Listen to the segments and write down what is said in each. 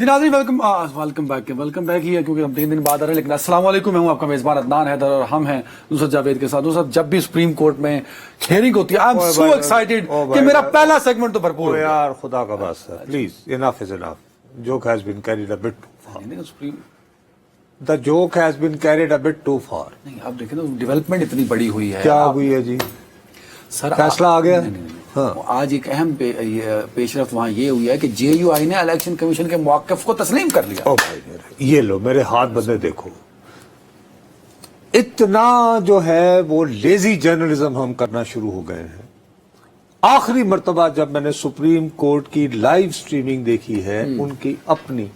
جی ناظرین welcome back he ہے کیونکہ ہم 3 دن بعد آ رہے ہیں. لیکن السلام علیکم, میں ہوں آپ کا میزبان عدنان حیدر اور ہم ہیں نصرت جاوید کے ساتھ. دوستو جب بھی سپریم کورٹ میں ہیئرنگ ہوتی ہے, آئی ایم سو ایکسائٹیڈ کہ میرا پہلا سیگمنٹ تو بھرپور ہو گیا. یار خدا کا واسطہ please, enough is enough. joke has been carried a bit too far. The joke has been carried a bit too far. نہیں آپ دیکھیں نا ڈیولپمنٹ اتنی بڑی ہوئی ہے. کیا ہوئی ہے جی؟ سر فیصلہ آ گیا. آج ایک اہم پیش رفت وہاں یہ ہوئی ہے کہ جے یو آئی نے الیکشن کمیشن کے موقف کو تسلیم کر لیا. او بھائی یہ لو میرے ہاتھ بدلے دیکھو. اتنا جو ہے وہ لیزی جرنلزم ہم کرنا شروع ہو گئے ہیں. آخری مرتبہ جب میں نے سپریم کورٹ کی لائیو سٹریمنگ دیکھی ہے ان کی اپنی,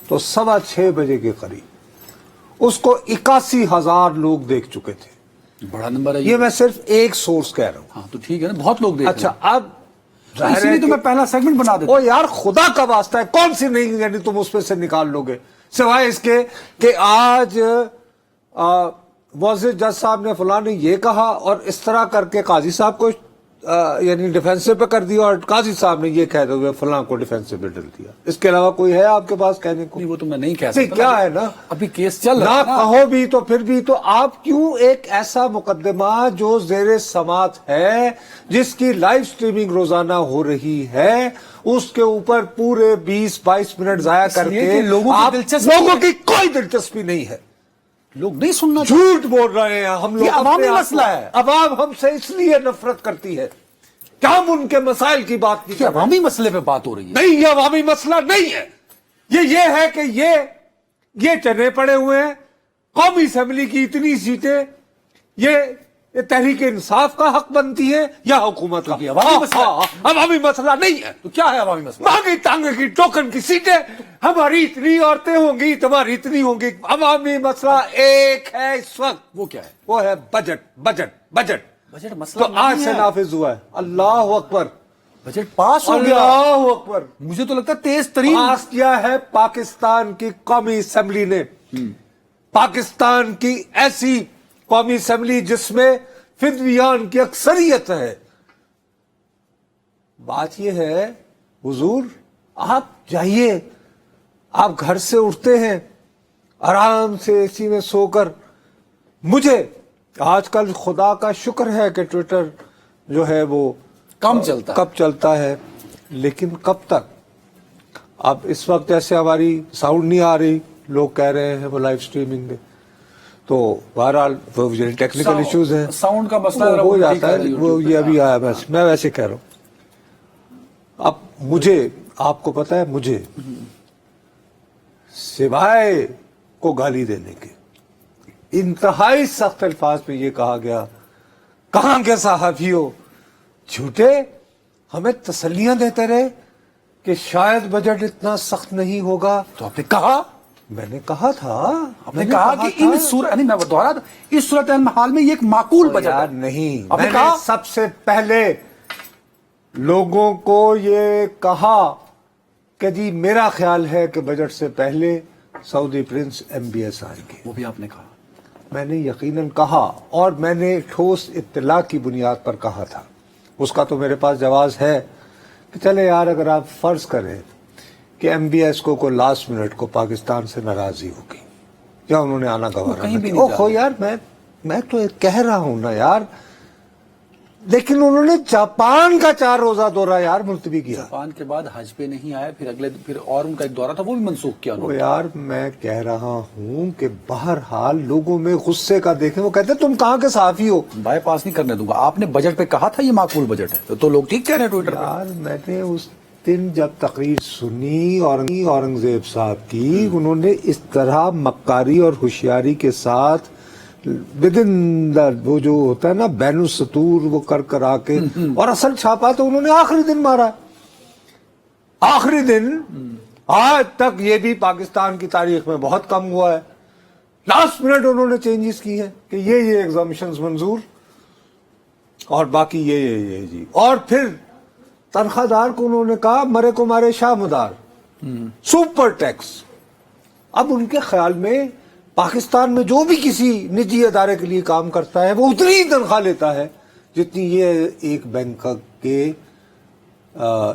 تو 6:15 بجے کے قریب اس کو 81,000 لوگ دیکھ چکے تھے. بڑا نمبر ہے یہ میں صرف ایک سورس کہہ رہا ہوں. ہاں تو ٹھیک ہے نا, بہت لوگ دیکھ. اچھا اب اسی لیے تو میں پہلا سیگمنٹ بنا دیتا ہوں. او یار خدا کا واسطہ ہے, کون سی نہیں یعنی تم اس پہ سے نکال لو گے سوائے اس کے کہ آج معزز جج صاحب نے فلاں نے یہ کہا اور اس طرح کر کے قاضی صاحب کو یعنی ڈیفینسو پہ کر دیا اور قاضی صاحب نے یہ کہہ دیا فلاں کو ڈیفینسو پہ ڈل دیا. اس کے علاوہ کوئی ہے آپ کے پاس کہنے کو؟ نہیں وہ تو میں نہیں کہہ سکتا. کیا ہے نا, ابھی کیس چل رہا ہے نہ کہو بھی تو پھر بھی تو آپ کیوں ایک ایسا مقدمہ جو زیر سماعت ہے جس کی لائیو سٹریمنگ روزانہ ہو رہی ہے اس کے اوپر پورے 20-22 منٹ ضائع کر کے لوگوں کی کوئی دلچسپی نہیں ہے. لوگ نہیں سننا, جھوٹ بول رہے ہیں ہم لوگ. عوامی مسئلہ ہے. عوام ہم سے اس لیے نفرت کرتی ہے کہ ہم ان کے مسائل کی بات نہیں. عوامی مسئلے پہ بات ہو رہی ہے. نہیں, یہ عوامی مسئلہ نہیں ہے. یہ ہے کہ یہ چنے پڑے ہوئے ہیں. قومی اسمبلی کی اتنی سیٹیں یہ تحریک انصاف کا حق بنتی ہے یا حکومت کا؟ عوامی مسئلہ نہیں ہے. تو کیا ہے عوامی مسئلہ؟ مانگی تانگے کی ٹوکن کی سیٹیں, ہماری اتنی عورتیں ہوں گی تمہاری اتنی ہوں گی. عوامی مسئلہ ایک ہے اس وقت. وہ کیا ہے؟ وہ ہے بجٹ. بجٹ مسئلہ تو آج سے نافذ ہوا ہے. اللہ اکبر, بجٹ پاس ہو گیا. اللہ اکبر. مجھے تو لگتا ہے تیز ترین پاس کیا ہے پاکستان کی قومی اسمبلی نے. پاکستان کی ایسی قومی اسمبلی جس میں فدویان کی اکثریت ہے. بات یہ ہے حضور, آپ جائیے, آپ گھر سے اٹھتے ہیں آرام سے اسی میں سو کر. مجھے آج کل خدا کا شکر ہے کہ ٹویٹر جو ہے وہ کم چلتا ہے. کب چلتا ہے, لیکن کب تک. اب اس وقت ایسے ہماری ساؤنڈ نہیں آ رہی, لوگ کہہ رہے ہیں وہ لائیو سٹریمنگ میں, تو بہرحال ٹیکنیکل ایشوز ہیں, ساؤنڈ کا مسئلہ ہو جاتا ہے. وہ یہ ابھی آیا, میں ویسے کہہ رہا ہوں. اب مجھے, آپ کو پتا ہے, مجھے سوائے کو گالی دینے کے انتہائی سخت الفاظ میں یہ کہا گیا, کہاں کے صحافیوں جھوٹے ہمیں تسلیاں دیتے رہے کہ شاید بجٹ اتنا سخت نہیں ہوگا. تو آپ نے کہا, میں نے کہا تھا, آپ نے کہا کہ ان اس صورتحال میں یہ ایک معقول بجٹ نہیں. آپ نے میں نے کہا سب سے پہلے لوگوں کو یہ کہا کہ جی میرا خیال ہے کہ بجٹ سے پہلے سعودی پرنس MBS آئیں گے. وہ بھی آپ نے کہا. میں نے یقیناً کہا, اور میں نے ٹھوس اطلاع کی بنیاد پر کہا تھا. اس کا تو میرے پاس جواز ہے کہ چلے یار, اگر آپ فرض کریں کہ MBS کو لاسٹ منٹ کو پاکستان سے ناراضی ہوگی یا انہوں نے آنا گوارا نہیں کیا. اوہ یار, میں تو کہہ رہا ہوں نا یار, لیکن انہوں نے جاپان کا 4 روزہ دورہ یار ملتوی کیا. جاپان کے بعد حج پہ نہیں آئے, پھر اور ان کا ایک دورہ تھا وہ بھی منسوخ کیا. وہ یار میں کہہ رہا ہوں کہ بہرحال لوگوں میں غصے کا دیکھیں, وہ کہتے ہیں تم کہاں کے صحافی ہو. بائی پاس نہیں کرنے دوں گا. آپ نے بجٹ پہ کہا تھا یہ معقول بجٹ ہے, تو لوگ ٹھیک کہہ رہے ہیں ٹویٹر پہ. یار میں نے اس دن جب تقریر سنی اورنگزیب صاحب کی, انہوں نے اس طرح مکاری اور ہوشیاری کے ساتھ وہ جو ہوتا ہے نا بین السطور وہ کر آ کے, اور اصل چھاپا تو انہوں نے آخری دن مارا. آخری دن آج تک یہ بھی پاکستان کی تاریخ میں بہت کم ہوا ہے. لاسٹ منٹ انہوں نے چینجز کی ہیں کہ یہ ایگزامشنز منظور اور باقی یہ جی. اور پھر تنخواہ دار کو انہوں نے کہا مرے کو مارے شاہ مدار, سپر ٹیکس. اب ان کے خیال میں پاکستان میں جو بھی کسی نجی ادارے کے لیے کام کرتا ہے وہ اتنی ہی تنخواہ لیتا ہے جتنی یہ ایک بینک کے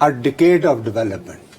a decade of development।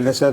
NSF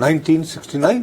1969,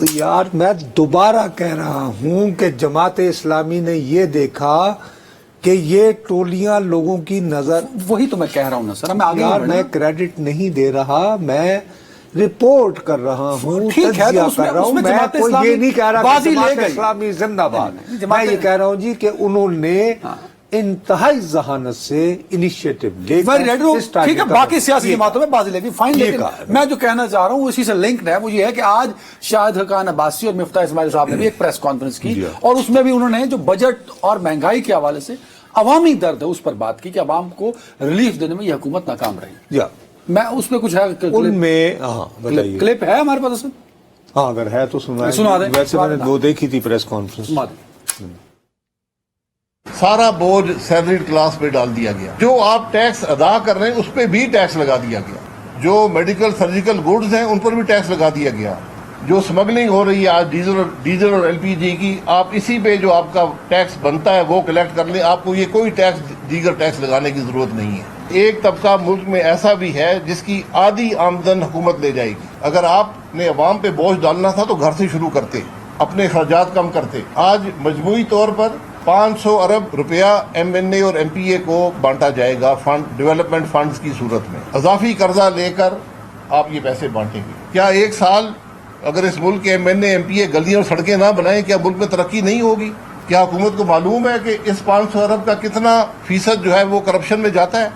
یار میں دوبارہ کہہ رہا ہوں کہ جماعت اسلامی نے یہ دیکھا کہ یہ ٹولیاں لوگوں کی نظر، وہی تو میں کہہ رہا ہوں نا سر، میں آگے یار نہیں میں بڑھنا۔ کریڈٹ نہیں دے رہا، میں رپورٹ کر رہا ہوں، ٹھیک ہے، تجزیہ تو اس میں- کر رہا اس ہوں، میں میں جماعت کوئی اسلامی یہ نہیں کہہ رہا بازی کہ لے جماعت گئی۔ اسلامی زندہ باد، نہیں، جماعت- میں یہ کہہ رہا ہوں جی کہ انہوں نے انتہائی ذہانت سے انیشیٹو لے Very right، وہ اس ٹائم ٹھیک ہے، کا باقی سیاسی یہ جماعتوں میں بازی لے گی، فائن، یہ لیکن کہا ہے۔ میں جو کہنا چاہ رہا ہوں اسی سے لنکڈ ہے، وہ یہ ہے کہ آج شاہد حقان عباسی اور مفتاح اسماعیل صاحب نے بھی ایک پریس کانفرنس کی، جی۔ اور اس میں بھی انہوں نے جو بجٹ اور مہنگائی کے حوالے سے عوامی درد ہے اس پر بات کی کہ عوام کو ریلیف دینے میں یہ حکومت ناکام رہی۔ یا میں اس میں کچھ ہے ان میں ہاں بتائیے، کلپ ہے ہمارے پاس؟ ہاں اگر ہے تو سنا سنا دیں۔ ویسے میں نے وہ دیکھی تھی پریس کانفرنس۔ سارا بوجھ سیلری کلاس پہ ڈال دیا گیا، جو آپ ٹیکس ادا کر رہے ہیں اس پہ بھی ٹیکس لگا دیا گیا، جو میڈیکل سرجیکل گوڈز ہیں ان پر بھی ٹیکس لگا دیا گیا، جو سمگلنگ ہو رہی ہے آج ڈیزل اور ایل پی جی کی، آپ اسی پہ جو آپ کا ٹیکس بنتا ہے وہ کلیکٹ کر لیں، آپ کو یہ کوئی ٹیکس دیگر ٹیکس لگانے کی ضرورت نہیں ہے۔ ایک طبقہ ملک میں ایسا بھی ہے جس کی آدھی آمدن حکومت لے جائے گی۔ اگر آپ نے عوام پہ بوجھ ڈالنا تھا تو گھر سے شروع کرتے، اپنے اخراجات کم کرتے۔ آج مجموعی طور پر 500 ارب روپیہ ایم این اے اور ایم پی اے کو بانٹا جائے گا فنڈ، ڈیولپمنٹ فنڈز کی صورت میں۔ اضافی قرضہ لے کر آپ یہ پیسے بانٹیں گے۔ کیا ایک سال اگر اس ملک کے M N A M P A گلیاں اور سڑکیں نہ بنائیں کیا ملک میں ترقی نہیں ہوگی؟ کیا حکومت کو معلوم ہے کہ اس 500 ارب کا کتنا فیصد جو ہے وہ کرپشن میں جاتا ہے؟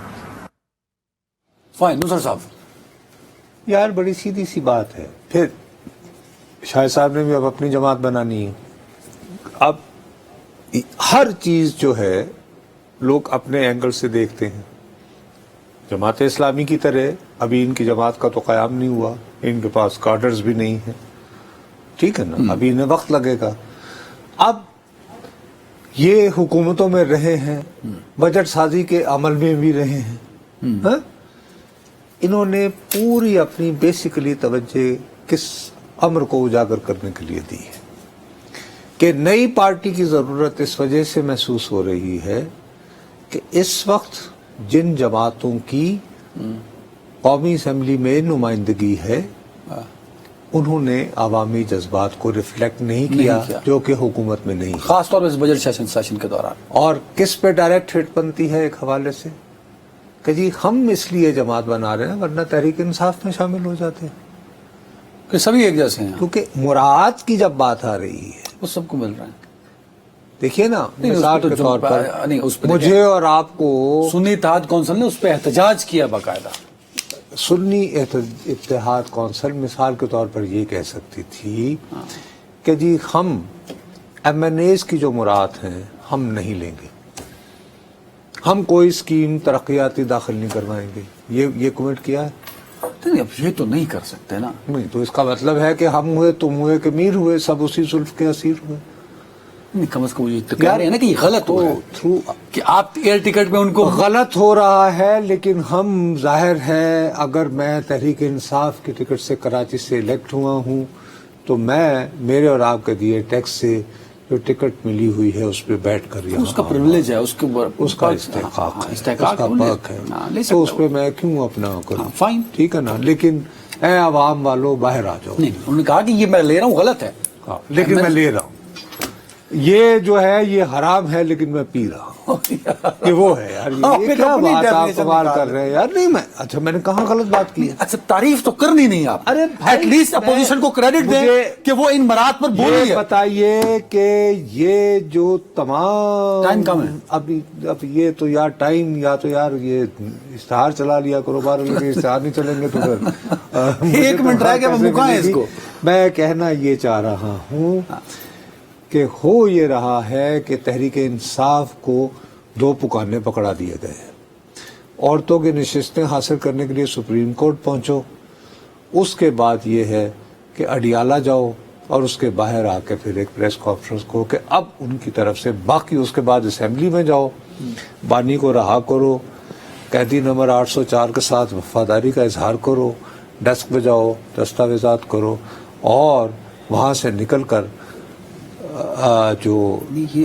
فائن، نصر صاحب یار بڑی سیدھی سی بات ہے۔ پھر شاہد صاحب نے بھی اب اپنی جماعت بنانی ہے۔ اب ہر چیز جو ہے لوگ اپنے اینگل سے دیکھتے ہیں۔ جماعت اسلامی کی طرح ابھی ان کی جماعت کا تو قیام نہیں ہوا، ان کے پاس کارڈرز بھی نہیں ہیں، ٹھیک ہے نا، ابھی انہیں وقت لگے گا۔ اب یہ حکومتوں میں رہے ہیں، بجٹ سازی کے عمل میں بھی رہے ہیں، ہاں؟ انہوں نے پوری اپنی بیسیکلی توجہ کس امر کو اجاگر کرنے کے لیے دی ہے کہ نئی پارٹی کی ضرورت اس وجہ سے محسوس ہو رہی ہے کہ اس وقت جن جماعتوں کی قومی اسمبلی میں نمائندگی ہے انہوں نے عوامی جذبات کو ریفلیکٹ نہیں کیا جو کہ حکومت میں نہیں ہے، خاص طور پہ اس بجٹ سیشن کے دوران۔ اور کس پہ ڈائریکٹ ہٹ بنتی ہے ایک حوالے سے کہ جی ہم اس لیے جماعت بنا رہے ہیں ورنہ تحریک انصاف میں شامل ہو جاتے ہیں، کہ سبھی ایک جیسے ہیں، کیونکہ مراعات کی جب بات آ رہی ہے، وہ سب کو مل رہا ہے۔ دیکھیے نا نہیں، اس مثال پہ کے تو طور پر نہیں، اس پہ مجھے اور آپ کو سنی اتحاد کونسل نے اس پہ احتجاج کیا باقاعدہ۔ سنی اتحاد کونسل مثال کے طور پر یہ کہہ سکتی تھی کہ جی ہم ایم این ایز کی جو مراعات ہیں ہم نہیں لیں گے، ہم کوئی اسکیم ترقیاتی داخل نہیں کروائیں گے، یہ کمنٹ کیا ہے؟ نہیں، اب یہ تو نہیں کر سکتے نا۔ نہیں تو اس کا مطلب ہے کہ ہم ہوئے، تم ہوئے، کہ میر ہوئے، سب اسی زلف کے اسیر ہوئے۔ نہیں، کم از کم یہ تو کہہ رہے ہیں نا کہ یہ غلط ہو تھرو کہ آپ ایئر ٹکٹ میں ان کو غلط ہو رہا ہے، لیکن ہم ظاہر ہے اگر میں تحریک انصاف کی ٹکٹ سے کراچی سے الیکٹ ہوا ہوں تو میں میرے اور آپ کے دیے ٹیکس سے جو ٹکٹ ملی ہوئی ہے اس پہ بیٹھ کر یہاں اس کا پرولیج ہے، اس کے اس کا استحقاق ہے، استحقاق اس کا حق ہے، لے تو اس سکتا پہ میں کیوں اپنا کروں؟ ہاں، فائن۔ ٹھیک ہے نا، لیکن اے عوام والو باہر آ جاؤ۔ نہیں، انہوں نے کہا کہ یہ میں لے رہا ہوں غلط ہے، ہاں، لیکن میں لے رہا ہوں، یہ جو ہے یہ حرام ہے لیکن میں پی رہا ہوں، یہ وہ ہے یار، یہ کیا بات آپ کمال کر رہے ہیں یار؟ نہیں میں اچھا میں نے کہاں غلط بات کی ہے؟ اچھا تعریف تو کرنی نہیں آپ، ارے ایٹ لیسٹ اپوزیشن کو کریڈٹ دیں کہ وہ ان مراد پر بولی یہ ہے۔ بتائیے کہ یہ جو تمام ٹائم کم ہے اب یہ تو یار ٹائم، یا تو یار یہ اشتہار چلا لیا کرو بار، لیکن اشتہار نہیں چلیں گے تو پھر ایک منٹ رہ گیا، وہ مکائیں اس کو۔ میں کہنا یہ چاہ رہا ہوں کہ ہو یہ رہا ہے کہ تحریک انصاف کو دو پکانے پکڑا دیے گئے ہیں۔ عورتوں کی نشستیں حاصل کرنے کے لیے سپریم کورٹ پہنچو، اس کے بعد یہ ہے کہ اڈیالہ جاؤ اور اس کے باہر آ کے پھر ایک پریس کانفرنس کو کہ اب ان کی طرف سے باقی، اس کے بعد اسمبلی میں جاؤ، بانی کو رہا کرو، قیدی نمبر 804 کے ساتھ وفاداری کا اظہار کرو، ڈیسک پہ جاؤ، دستاویزات کرو، اور وہاں سے نکل کر جو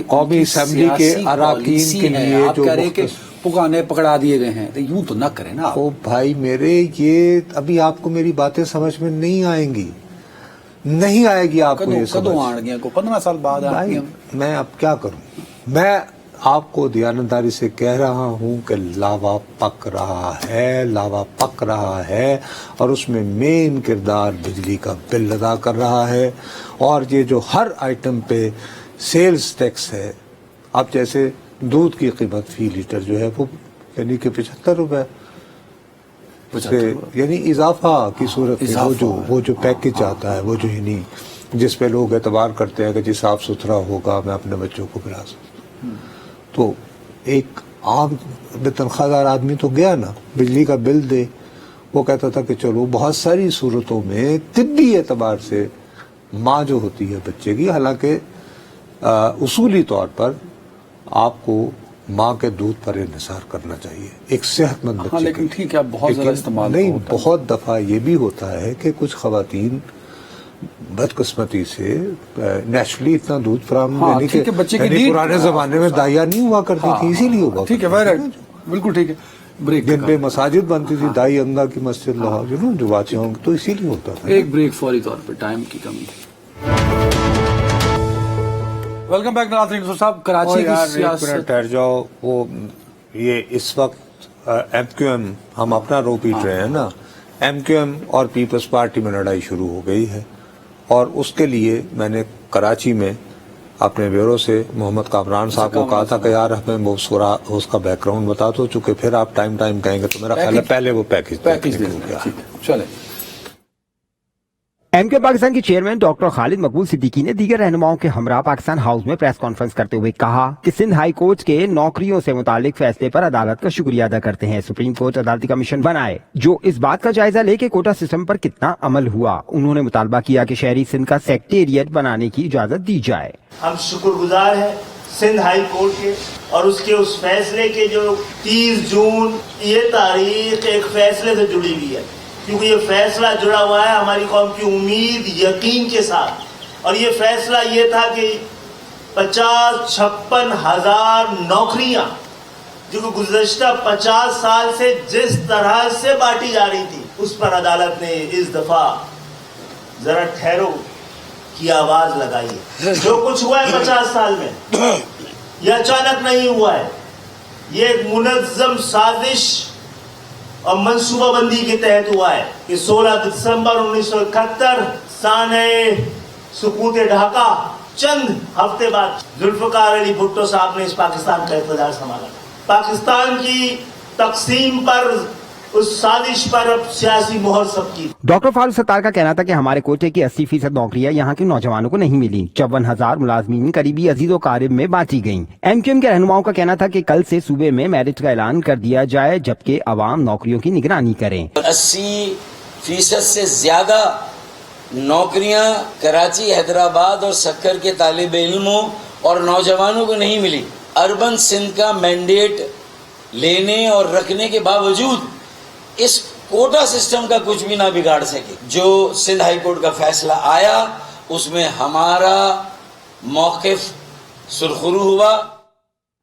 قومی اسمبلی کے اراکین کے لیے جو پکانے پکڑا دیے گئے ہیں، تو یوں تو نہ کریں نا۔ او بھائی میرے، یہ ابھی آپ کو میری باتیں سمجھ میں نہیں آئیں گی۔ نہیں آئے گی آپ کو یہ کدوں سمجھ. آن گیا کو 15 سال بعد آ بھائی گیا. میں اب کیا کروں, میں آپ کو دیانتداری سے کہہ رہا ہوں کہ لاوا پک رہا ہے اور اس میں مین کردار بجلی کا بل ادا کر رہا ہے. اور یہ جو ہر آئٹم پہ سیلز ٹیکس ہے, اب جیسے دودھ کی قیمت فی لیٹر جو ہے وہ یعنی کہ 75 روپے یعنی اضافہ کی صورت میں وہ جو پیکج آتا ہے, وہ جو یعنی جس پہ لوگ اعتبار کرتے ہیں کہ جی صاف ستھرا ہوگا, میں اپنے بچوں کو پلا سکتا ہوں, تو ایک عام بے تنخواہ دار آدمی تو گیا نا بجلی کا بل دے, وہ کہتا تھا کہ چلو بہت ساری صورتوں میں طبی اعتبار سے ماں جو ہوتی ہے بچے کی, حالانکہ اصولی طور پر آپ کو ماں کے دودھ پر انحصار کرنا چاہیے ایک صحت مند بچے. لیکن ٹھیک ہے اب بہت زیادہ استعمال نہیں, بہت دفعہ یہ بھی ہوتا ہے کہ کچھ خواتین بدقسمتی سے نیچرلی اتنا دودھ فراہم, یعنی پرانے زمانے میں دائیاں نہیں ہوا کرتی تھی, اسی لیے ہوا. ٹھیک ہے, بالکل ٹھیک ہے. بریک جن پہ مساجد بنتی تھی, دائی انگا کی مسجد لہا جو واقع ہوں, تو اسی لیے ہوتا تھا. ایک بریک فوری طور پہ, ٹائم کی کمی. ویلکم بیک ناظرین. صاحب کراچی کی سیاست, ٹھہر جاؤ, وہ یہ اس وقت ایم کیو ایم, ہم اپنا رو پیٹ رہے ہیں نا, ایم کیو ایم اور پیپلز پارٹی میں لڑائی شروع ہو گئی ہے, اور اس کے لیے میں نے کراچی میں اپنے بیورو سے محمد کامران صاحب کو کہا تھا کہ یار ہمیں اس کا بیک گراؤنڈ بتا دو, چونکہ پھر آپ ٹائم کہیں گے, تو میرا خیال ہے پہلے وہ پیکج چلے. ایم کیو پاکستان کے چیئرمین ڈاکٹر خالد مقبول صدیقی نے دیگر رہنماؤں کے ہمراہ پاکستان ہاؤس میں پریس کانفرنس کرتے ہوئے کہا کہ سندھ ہائی کورٹ کے نوکریوں سے متعلق فیصلے پر عدالت کا شکریہ ادا کرتے ہیں. سپریم کورٹ عدالتی کمیشن بنائے جو اس بات کا جائزہ لے کہ کوٹا سسٹم پر کتنا عمل ہوا. انہوں نے مطالبہ کیا کہ شہری سندھ کا سیکٹریٹ بنانے کی اجازت دی جائے. ہم شکر گزار ہیں سندھ ہائی کورٹ کے اور اس کے اس فیصلے کے جو 30 جون یہ تاریخ ایک فیصلے سے جڑی ہوئی ہے, کیونکہ یہ فیصلہ جڑا ہوا ہے ہماری قوم کی امید یقین کے ساتھ. اور یہ فیصلہ یہ تھا کہ 50-56 ہزار نوکریاں جو گزشتہ 50 سال سے جس طرح سے بانٹی جا رہی تھی, اس پر عدالت نے اس دفعہ ذرا ٹھہرو کی آواز لگائی ہے. جو کچھ ہوا ہے 50 سال میں یہ اچانک نہیں ہوا ہے, یہ ایک منظم سازش اور منصوبہ بندی کے تحت ہوا ہے کہ 16 دسمبر 1971 سانحہ سقوط ڈھاکہ چند ہفتے بعد ذوالفقار علی بھٹو صاحب نے اس پاکستان کا اقتدار سنبھالا. پاکستان کی تقسیم پر, اس سازش پر اب سیاسی مہر سب کی. ڈاکٹر فاروق ستار کا کہنا تھا کہ ہمارے کوٹے کی 80% نوکریاں یہاں کے نوجوانوں کو نہیں ملی. 54,000 ملازمین قریبی عزیز و قارب میں بانٹی گئیں. ایم کیو ایم کے رہنماؤں کا کہنا تھا کہ کل سے صوبے میں میرٹ کا اعلان کر دیا جائے, جبکہ عوام نوکریوں کی نگرانی کریں. 80% سے زیادہ نوکریاں کراچی, حیدرآباد اور سکر کے طالب علموں اور نوجوانوں کو نہیں ملی. اربن سندھ کا مینڈیٹ لینے اور رکھنے کے باوجود اس کوٹا سسٹم کا کچھ بھی نہ بگاڑ سکے. جو سندھ ہائی کورٹ کا فیصلہ آیا اس میں ہمارا موقف سرخرو ہوا.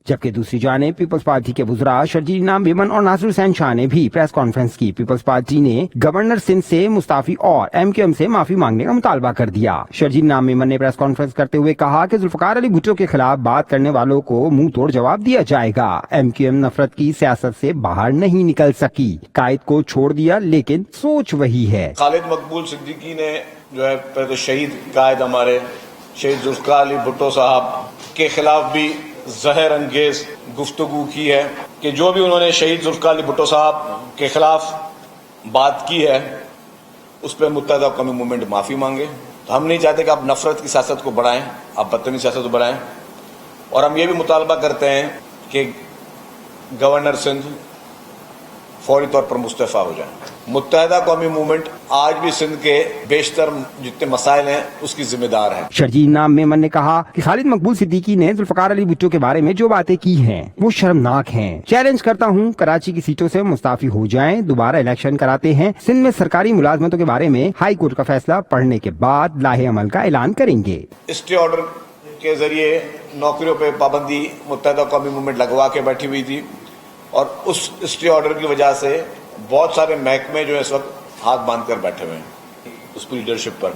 جبکہ دوسری جانب پیپلز پارٹی کے وزراء شرجیل انعام میمن اور ناصر حسین شاہ نے بھی پریس کانفرنس کی. پیپلز پارٹی نے گورنر سندھ سے مستعفی اور ایم کیو ایم سے معافی مانگنے کا مطالبہ کر دیا. شرجیل انعام میمن نے پریس کانفرنس کرتے ہوئے کہا کہ ذوالفقار علی بھٹو کے خلاف بات کرنے والوں کو منہ توڑ جواب دیا جائے گا. ایم کیو ایم نفرت کی سیاست سے باہر نہیں نکل سکی, قائد کو چھوڑ دیا لیکن سوچ وہی ہے. خالد مقبول صدیقی نے جو ہے پہلے شہید قائد ہمارے شہید ذوالفقار علی بھٹو صاحب کے خلاف بھی زہر انگیز گفتگو کی ہے کہ جو بھی انہوں نے شہید ذوالفقار علی بھٹو صاحب کے خلاف بات کی ہے اس پہ متحدہ قومی موومنٹ معافی مانگے. تو ہم نہیں چاہتے کہ آپ نفرت کی سیاست کو بڑھائیں, آپ بدتمیزی سیاست کو بڑھائیں. اور ہم یہ بھی مطالبہ کرتے ہیں کہ گورنر سندھ فوری طور پر مستعفی ہو جائیں. متحدہ قومی موومنٹ آج بھی سندھ کے بیشتر جتنے مسائل ہیں اس کی ذمہ دار ہے. شرجیل انعام میمن نے کہا کہ خالد مقبول صدیقی نے ذوالفقار علی بھٹو کے بارے میں جو باتیں کی ہیں وہ شرمناک ہیں. چیلنج کرتا ہوں کراچی کی سیٹوں سے مستعفی ہو جائیں, دوبارہ الیکشن کراتے ہیں. سندھ میں سرکاری ملازمتوں کے بارے میں ہائی کورٹ کا فیصلہ پڑھنے کے بعد لاہے عمل کا اعلان کریں گے. اسٹے آرڈر کے ذریعے نوکریوں پہ پابندی متحدہ قومی موومنٹ لگوا کے بیٹھی ہوئی تھی, اور اس اسٹے آرڈر کی وجہ سے بہت سارے محکمے جو اس وقت ہاتھ باندھ کر بیٹھے ہوئے ہیں اس کی لیڈرشپ پر.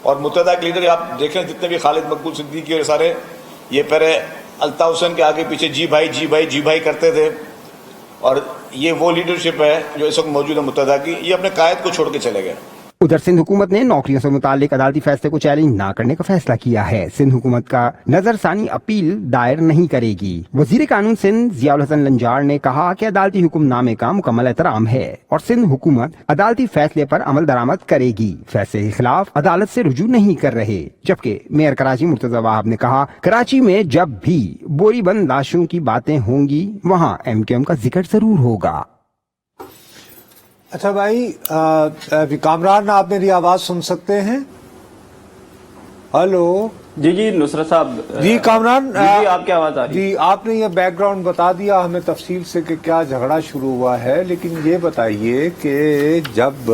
اور متحدہ کے لیڈر آپ دیکھیں جتنے بھی خالد مقبول صدیقی اور سارے یہ پہلے الطاف حسین کے آگے پیچھے جی بھائی جی بھائی جی بھائی کرتے تھے، اور یہ وہ لیڈرشپ ہے جو اس وقت موجود ہے متحدہ کی، یہ اپنے قائد کو چھوڑ کے چلے گئے۔ ادھر سندھ حکومت نے نوکریوں سے متعلق عدالتی فیصلے کو چیلنج نہ کرنے کا فیصلہ کیا ہے۔ سندھ حکومت کا نظر ثانی اپیل دائر نہیں کرے گی۔ وزیر قانون سندھ ضیاء الحسن لنجار نے کہا کہ عدالتی حکم نامے کا مکمل احترام ہے اور سندھ حکومت عدالتی فیصلے پر عمل درآمد کرے گی، فیصلے کے خلاف عدالت سے رجوع نہیں کر رہے۔ جبکہ میئر کراچی مرتضی وہاب نے کہا کراچی میں جب بھی بوری بند لاشوں کی باتیں ہوں گی وہاں MQM کا ذکر ضرور ہوگا۔ اچھا بھائی کامران، آپ میری آواز سن سکتے ہیں؟ ہلو جی نصرت صاحب، جی کامران، جی آپ کی آواز آ رہی ہے؟ جی آپ نے یہ بیک گراؤنڈ بتا دیا ہمیں تفصیل سے کہ کیا جھگڑا شروع ہوا ہے، لیکن یہ بتائیے کہ جب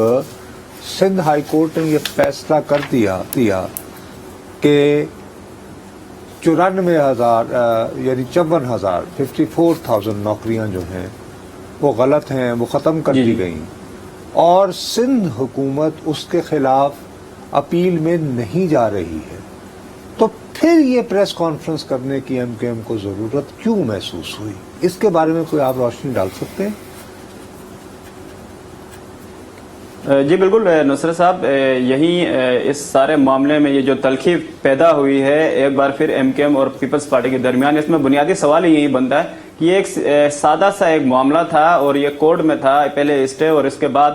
سندھ ہائی کورٹ نے یہ فیصلہ کر دیا کہ 94,000 یعنی 54,000 نوکریاں جو ہیں وہ غلط ہیں، وہ ختم کر دی گئیں، اور سندھ حکومت اس کے خلاف اپیل میں نہیں جا رہی ہے، تو پھر یہ پریس کانفرنس کرنے کی MQM کو ضرورت کیوں محسوس ہوئی؟ اس کے بارے میں کوئی آپ روشنی ڈال سکتے ہیں؟ جی بالکل نصرت صاحب، یہی اس سارے معاملے میں یہ جو تلخی پیدا ہوئی ہے ایک بار پھر MQM اور پیپلز پارٹی کے درمیان، اس میں بنیادی سوال یہی بنتا ہے کہ یہ ایک سادہ سا ایک معاملہ تھا اور یہ کورٹ میں تھا، پہلے اسٹے اور اس کے بعد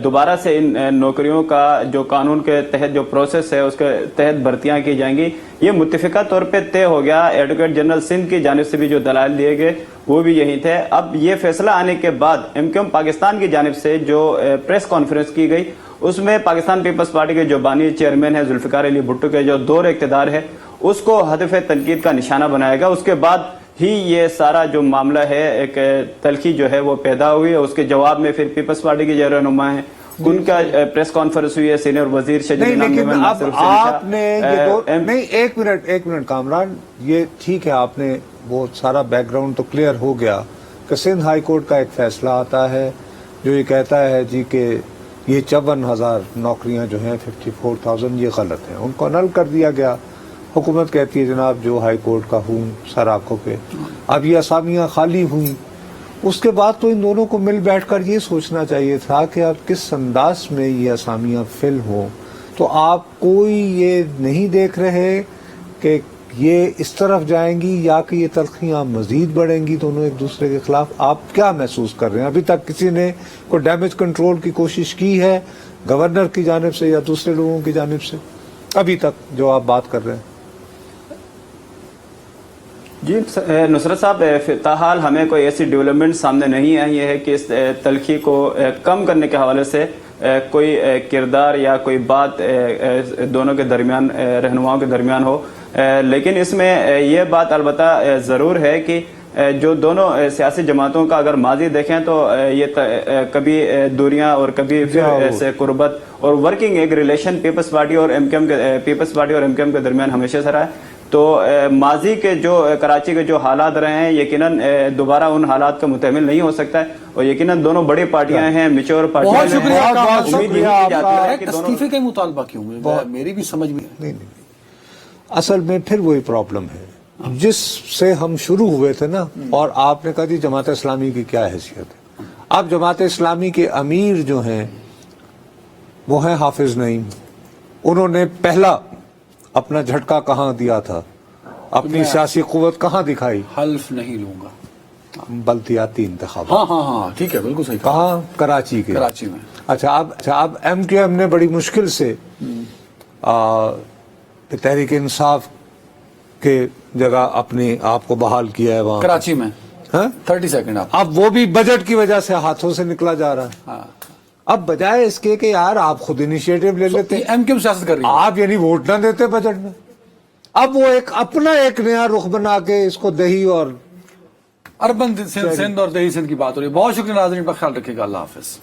دوبارہ سے ان نوکریوں کا جو قانون کے تحت جو پروسیس ہے اس کے تحت بھرتیاں کی جائیں گی، یہ متفقہ طور پہ طے ہو گیا۔ ایڈوکیٹ جنرل سندھ کی جانب سے بھی جو دلائل دیے گئے وہ بھی یہی تھے۔ اب یہ فیصلہ آنے کے بعد MQM پاکستان کی جانب سے جو پریس کانفرنس کی گئی اس میں پاکستان پیپلز پارٹی کے جو بانی چیئرمین ہیں ذوالفقار علی بھٹو کے جو دور اقتدار ہے اس کو ہدف تنقید کا نشانہ بنایا گیا۔ اس کے بعد ہی یہ سارا جو معاملہ ہے ایک تلخی جو ہے وہ پیدا ہوئی ہے۔ اس کے جواب میں پھر پیپلز پارٹی کے جو رہنما ہیں ان کا پریس کانفرنس ہوئی ہے، سینئر وزیر نہیں، لیکن اب آپ نے یہ نہیں، ایک منٹ کامران، یہ ٹھیک ہے، آپ نے وہ سارا بیک گراؤنڈ تو کلیئر ہو گیا کہ سندھ ہائی کورٹ کا ایک فیصلہ آتا ہے جو یہ کہتا ہے جی کہ یہ 54,000 نوکریاں جو ہیں 54,000 یہ غلط ہیں، ان کو نل کر دیا گیا۔ حکومت کہتی ہے جناب جو ہائی کورٹ کا ہوں سر آنکھوں پہ، اب یہ اسامیاں خالی ہوئیں۔ اس کے بعد تو ان دونوں کو مل بیٹھ کر یہ سوچنا چاہیے تھا کہ اب کس انداز میں یہ اسامیاں فل ہوں، تو آپ کوئی یہ نہیں دیکھ رہے کہ یہ اس طرف جائیں گی یا کہ یہ تلخیاں مزید بڑھیں گی دونوں ایک دوسرے کے خلاف؟ آپ کیا محسوس کر رہے ہیں؟ ابھی تک کسی نے کوئی ڈیمیج کنٹرول کی کوشش کی ہے گورنر کی جانب سے یا دوسرے لوگوں کی جانب سے ابھی تک جو آپ بات کر رہے ہیں؟ جی نصرت صاحب، فی ہمیں کوئی ایسی ڈیولپمنٹ سامنے نہیں آئی ہے کہ اس تلخی کو کم کرنے کے حوالے سے کوئی کردار یا کوئی بات دونوں کے درمیان، رہنماؤں کے درمیان ہو، لیکن اس میں یہ بات البتہ ضرور ہے کہ جو دونوں سیاسی جماعتوں کا اگر ماضی دیکھیں تو یہ کبھی دوریاں اور کبھی پھر ایسے قربت اور ورکنگ ایک ریلیشن پیپلز پارٹی اور MQM کے درمیان ہمیشہ سے رہا ہے۔ تو ماضی کے جو کراچی کے جو حالات رہے ہیں یقیناً دوبارہ ان حالات کا متحمل نہیں ہو سکتا ہے، اور یقیناً دونوں بڑی پارٹیاں ہیں، میچور پارٹیاں ہیں۔ بہت شکریہ، امید یہی کی جاتی ہے کہ استعفے کا مطالبہ کیوں ہے؟ میری بھی سمجھ میں نہیں، اصل میں پھر وہی پرابلم ہے جس سے ہم شروع ہوئے تھے نا، اور آپ نے کہا جی جماعت اسلامی کی کیا حیثیت ہے۔ اب جماعت اسلامی کے امیر جو ہیں وہ ہیں حافظ نعیم، انہوں نے پہلا اپنا جھٹکا کہاں دیا تھا، اپنی سیاسی قوت کہاں دکھائی؟ حلف نہیں لوں گا، بلدیاتی انتخاب۔ ہاں ٹھیک ہے، بالکل صحیح۔ کہاں؟ کراچی میں۔ اچھا اب MQM نے بڑی مشکل سے تحریک انصاف کے جگہ اپنے آپ کو بحال کیا ہے وہاں کراچی میں۔ 30 سیکنڈ اب وہ بھی بجٹ کی وجہ سے ہاتھوں سے نکلا جا رہا ہے۔ اب بجائے اس کے کہ یار آپ خود انیشیٹو لے لیتے، MQM سیاست کر رہی ہے، آپ یعنی ووٹ نہ دیتے بجٹ میں، اب وہ اپنا ایک نیا رخ بنا کے اس کو دیہی اور اربن سندھ اور دیہی سندھ کی بات ہو رہی ہے۔ بہت شکریہ ناظرین، پر خیال رکھیے گا، اللہ حافظ۔